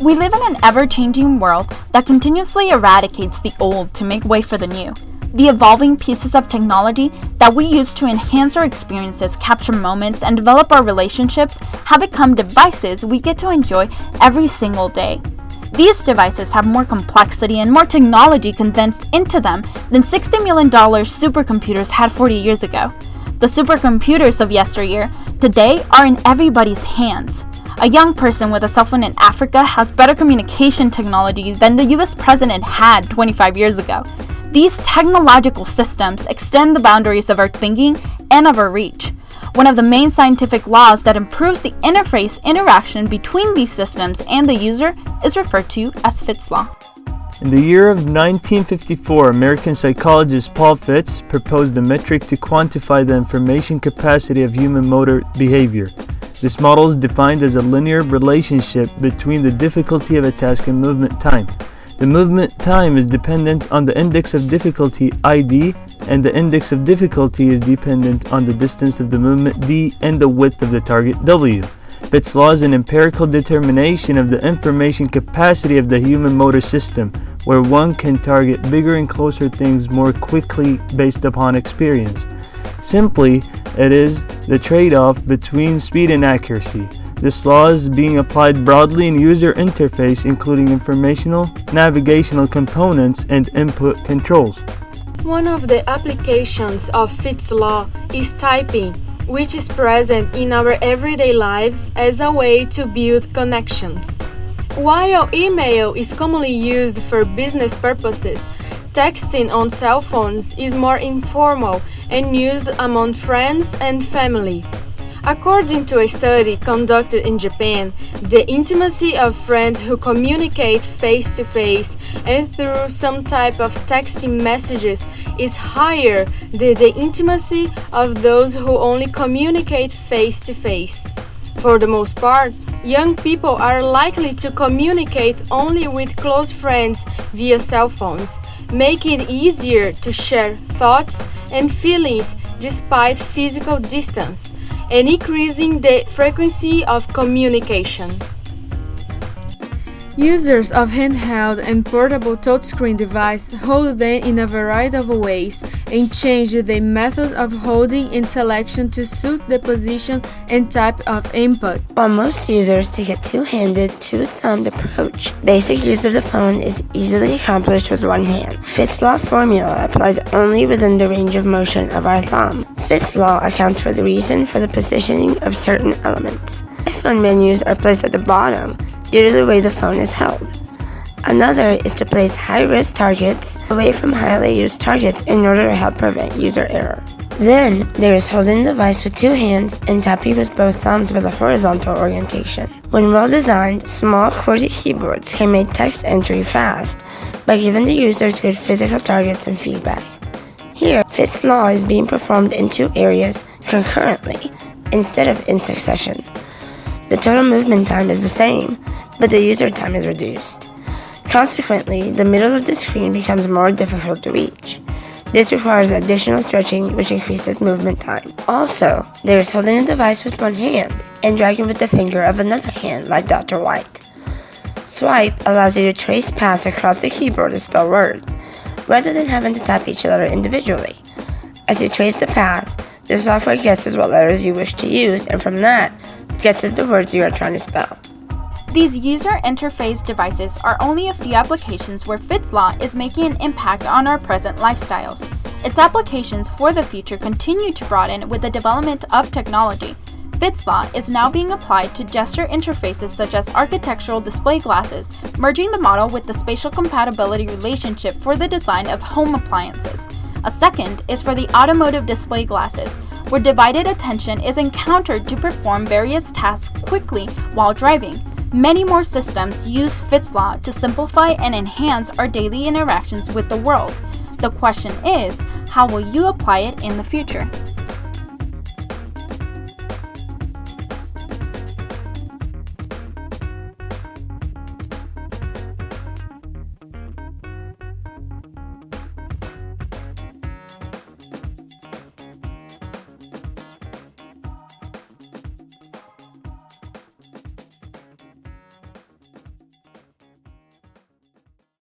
We live in an ever-changing world that continuously eradicates the old to make way for the new. The evolving pieces of technology that we use to enhance our experiences, capture moments, and develop our relationships have become devices we get to enjoy every single day. These devices have more complexity and more technology condensed into them than $60 million supercomputers had 40 years ago. The supercomputers of yesteryear today are in everybody's hands. A young person with a cell phone in Africa has better communication technology than the US president had 25 years ago. These technological systems extend the boundaries of our thinking and of our reach. One of the main scientific laws that improves the interface interaction between these systems and the user is referred to as Fitts' law. In the year of 1954, American psychologist Paul Fitts proposed a metric to quantify the information capacity of human motor behavior. This model is defined as a linear relationship between the difficulty of a task and movement time. The movement time is dependent on the index of difficulty ID, and the index of difficulty is dependent on the distance of the movement D and the width of the target W. Fitts' law is an empirical determination of the information capacity of the human motor system, where one can target bigger and closer things more quickly based upon experience. Simply, it is the trade-off between speed and accuracy. This law is being applied broadly in user interface, including informational, navigational components, and input controls. One of the applications of Fitts' law is typing, which is present in our everyday lives as a way to build connections. While email is commonly used for business purposes, texting on cell phones is more informal and used among friends and family. According to a study conducted in Japan, the intimacy of friends who communicate face-to-face and through some type of texting messages is higher than the intimacy of those who only communicate face-to-face. For the most part, young people are likely to communicate only with close friends via cell phones, making it easier to share thoughts and feelings despite physical distance, and increasing the frequency of communication. Users of handheld and portable touchscreen devices hold them in a variety of ways and change the method of holding and selection to suit the position and type of input. While most users take a two-handed, two-thumbed approach, basic use of the phone is easily accomplished with one hand. Fitts' law formula applies only within the range of motion of our thumb. Fitts' law accounts for the reason for the positioning of certain elements. iPhone menus are placed at the bottom due to the way the phone is held. Another is to place high-risk targets away from highly used targets in order to help prevent user error. Then, there is holding the device with two hands and tapping with both thumbs with a horizontal orientation. When well-designed, small QWERTY keyboards can make text entry fast by giving the users good physical targets and feedback. Here, Fitts' law is being performed in two areas concurrently instead of in succession. The total movement time is the same, but the user time is reduced. Consequently, the middle of the screen becomes more difficult to reach. This requires additional stretching, which increases movement time. Also, there is holding the device with one hand and dragging with the finger of another hand like Dr. White. Swipe allows you to trace paths across the keyboard to spell words, rather than having to type each letter individually. As you trace the path, the software guesses what letters you wish to use, and from that, guesses the words you are trying to spell. These user interface devices are only a few applications where Fitts' law is making an impact on our present lifestyles. Its applications for the future continue to broaden with the development of technology. Fitts' law is now being applied to gesture interfaces such as architectural display glasses, merging the model with the spatial compatibility relationship for the design of home appliances. A second is for the automotive display glasses, where divided attention is encountered to perform various tasks quickly while driving. Many more systems use Fitts' law to simplify and enhance our daily interactions with the world. The question is, how will you apply it in the future?